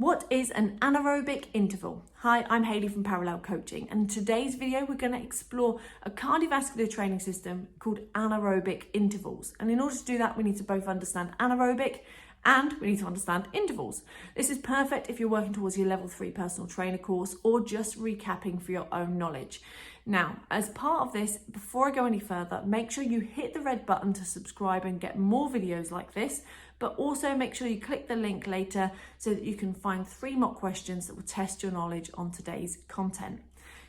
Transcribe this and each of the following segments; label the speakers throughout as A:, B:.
A: What is an anaerobic interval? Hi, I'm Hayley from Parallel Coaching, and in today's video we're going to explore a cardiovascular training system called anaerobic intervals. And in order to do that, we need to both understand anaerobic and we need to understand intervals. This is perfect if you're working towards your level 3 personal trainer course or just recapping for your own knowledge. Now, as part of this, before I go any further, make sure you hit the red button to subscribe and get more videos like this, but also make sure you click the link later so that you can find 3 mock questions that will test your knowledge on today's content.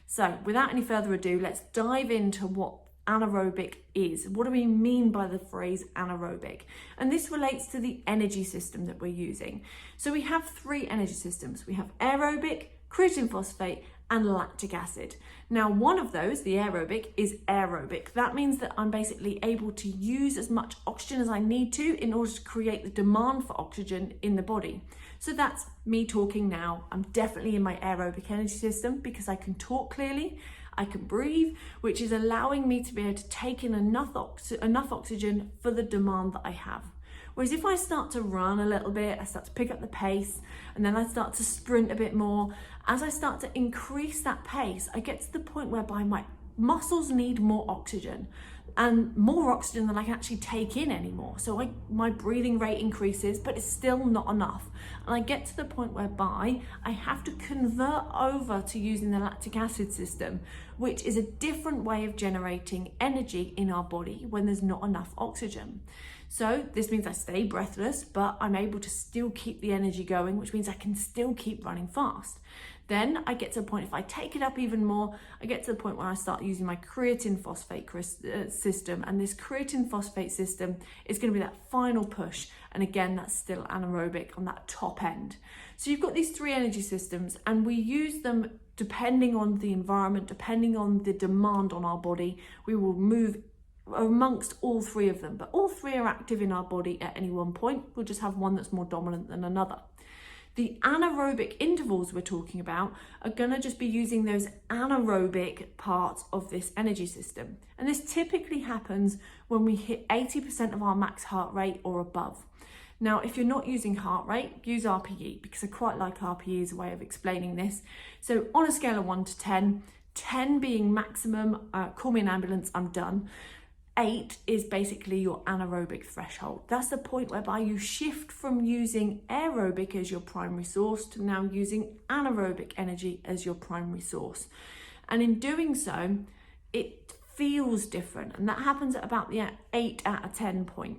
A: So without any further ado, let's dive into what anaerobic is. What do we mean by the phrase anaerobic? And this relates to the energy system that we're using. So we have 3 energy systems. We have aerobic, creatine phosphate, and lactic acid. Now, one of those, the aerobic, is aerobic. That means that I'm basically able to use as much oxygen as I need to in order to create the demand for oxygen in the body. So that's me talking now. I'm definitely in my aerobic energy system because I can talk clearly, I can breathe, which is allowing me to be able to take in enough oxygen for the demand that I have. Whereas if I start to run a little bit, I start to pick up the pace, and then I start to sprint a bit more, as I start to increase that pace, I get to the point whereby my muscles need more oxygen and more oxygen than I can actually take in anymore. So my breathing rate increases, but it's still not enough. And I get to the point whereby I have to convert over to using the lactic acid system, which is a different way of generating energy in our body when there's not enough oxygen. So this means I stay breathless, but I'm able to still keep the energy going, which means I can still keep running fast. Then I get to a point, if I take it up even more, I get to the point where I start using my creatine phosphate system. And this creatine phosphate system is going to be that final push. And again, that's still anaerobic on that top end. So you've got these 3 energy systems, and we use them depending on the environment, depending on the demand on our body. We will move amongst all 3 of them, but all 3 are active in our body at any one point. We'll just have one that's more dominant than another. The anaerobic intervals we're talking about are going to just be using those anaerobic parts of this energy system. And this typically happens when we hit 80% of our max heart rate or above. Now, if you're not using heart rate, use RPE, because I quite like RPE as a way of explaining this. So on a scale of 1 to 10, 10 being maximum, call me an ambulance, I'm done. 8 is basically your anaerobic threshold. That's the point whereby you shift from using aerobic as your primary source to now using anaerobic energy as your primary source. And in doing so, it feels different. And that happens at about the 8 out of 10 point.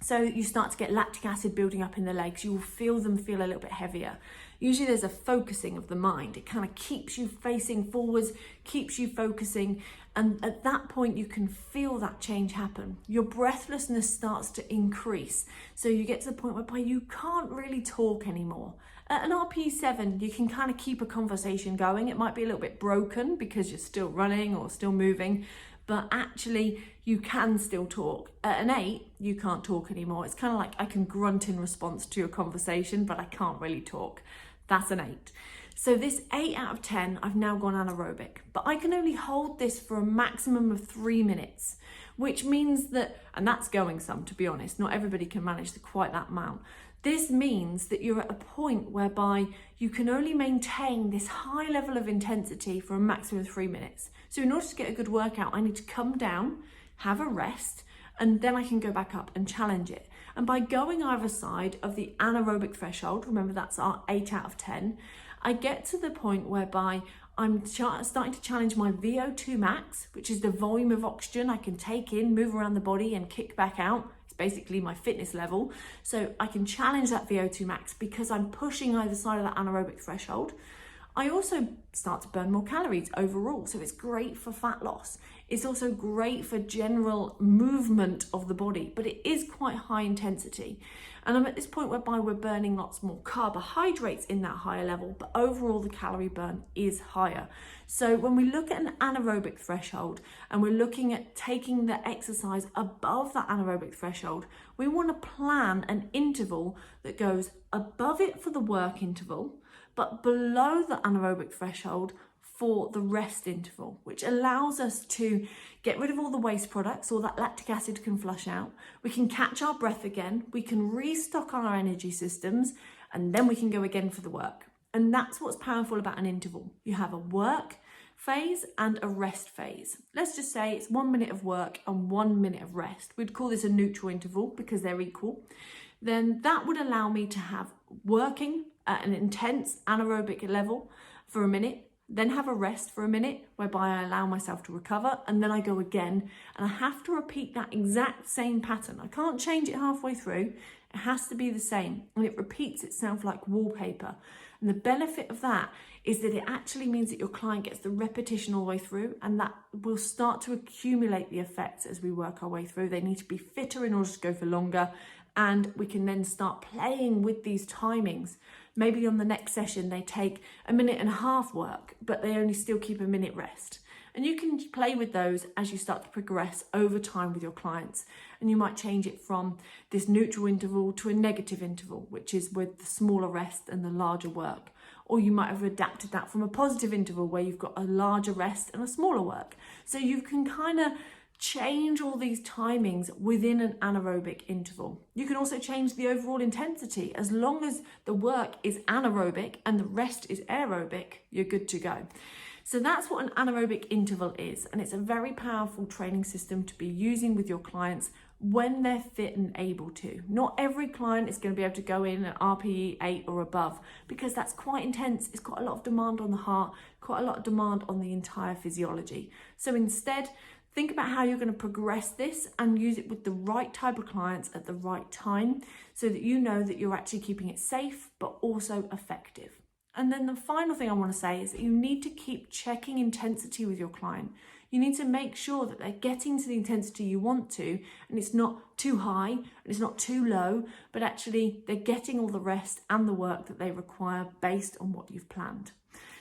A: So you start to get lactic acid building up in the legs. You will feel them feel a little bit heavier. Usually there's a focusing of the mind. It kind of keeps you facing forwards, keeps you focusing. And at that point, you can feel that change happen. Your breathlessness starts to increase. So you get to the point whereby you can't really talk anymore. At an RPE 7, you can kind of keep a conversation going. It might be a little bit broken because you're still running or still moving, but actually you can still talk. At an 8, you can't talk anymore. It's kind of like I can grunt in response to your conversation, but I can't really talk. That's an 8. So this 8 out of 10, I've now gone anaerobic, but I can only hold this for a maximum of 3 minutes, which means that, and that's going some, to be honest, not everybody can manage quite that amount. This means that you're at a point whereby you can only maintain this high level of intensity for a maximum of 3 minutes. So in order to get a good workout, I need to come down, have a rest, and then I can go back up and challenge it. And by going either side of the anaerobic threshold, remember that's our 8 out of 10, I get to the point whereby I'm starting to challenge my VO2 max, which is the volume of oxygen I can take in, move around the body and kick back out. It's basically my fitness level. So I can challenge that VO2 max because I'm pushing either side of that anaerobic threshold. I also start to burn more calories overall, so it's great for fat loss. It's also great for general movement of the body, but it is quite high intensity. And I'm at this point whereby we're burning lots more carbohydrates in that higher level, but overall the calorie burn is higher. So when we look at an anaerobic threshold and we're looking at taking the exercise above that anaerobic threshold, we want to plan an interval that goes above it for the work interval, but below the anaerobic threshold for the rest interval, which allows us to get rid of all the waste products, all that lactic acid can flush out. We can catch our breath again. We can restock our energy systems and then we can go again for the work. And that's what's powerful about an interval. You have a work phase and a rest phase. Let's just say it's 1 minute of work and 1 minute of rest. We'd call this a neutral interval because they're equal. Then that would allow me to have working at an intense anaerobic level for a minute, then have a rest for a minute whereby I allow myself to recover, and then I go again, and I have to repeat that exact same pattern. I can't change it halfway through. It has to be the same, and it repeats itself like wallpaper. And the benefit of that is that it actually means that your client gets the repetition all the way through, and that will start to accumulate the effects as we work our way through. They need to be fitter in order to go for longer, and we can then start playing with these timings. Maybe on the next session, they take 1.5 minutes work, but they only still keep a minute rest. And you can play with those as you start to progress over time with your clients. And you might change it from this neutral interval to a negative interval, which is with the smaller rest and the larger work. Or you might have adapted that from a positive interval where you've got a larger rest and a smaller work. So you can kind of change all these timings within an anaerobic interval. You can also change the overall intensity. As long as the work is anaerobic and the rest is aerobic, you're good to go. So that's what an anaerobic interval is, and it's a very powerful training system to be using with your clients when they're fit and able to. Not every client is going to be able to go in at RPE 8 or above because that's quite intense. It's got a lot of demand on the heart, quite a lot of demand on the entire physiology. So instead, think about how you're going to progress this and use it with the right type of clients at the right time so that you know that you're actually keeping it safe but also effective. And then the final thing I want to say is that you need to keep checking intensity with your client. You need to make sure that they're getting to the intensity you want to, and it's not too high and it's not too low, but actually they're getting all the rest and the work that they require based on what you've planned.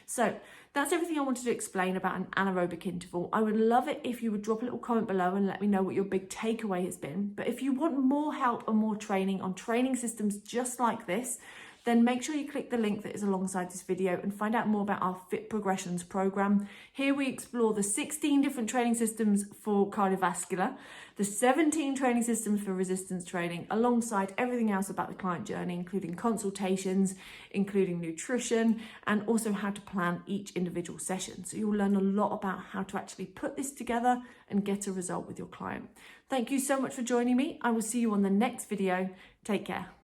A: So that's everything I wanted to explain about an anaerobic interval. I would love it if you would drop a little comment below and let me know what your big takeaway has been. But if you want more help and more training on training systems just like this, then make sure you click the link that is alongside this video and find out more about our Fit Progressions program. Here we explore the 16 different training systems for cardiovascular, the 17 training systems for resistance training, alongside everything else about the client journey, including consultations, including nutrition, and also how to plan each individual session. So you'll learn a lot about how to actually put this together and get a result with your client. Thank you so much for joining me. I will see you on the next video. Take care.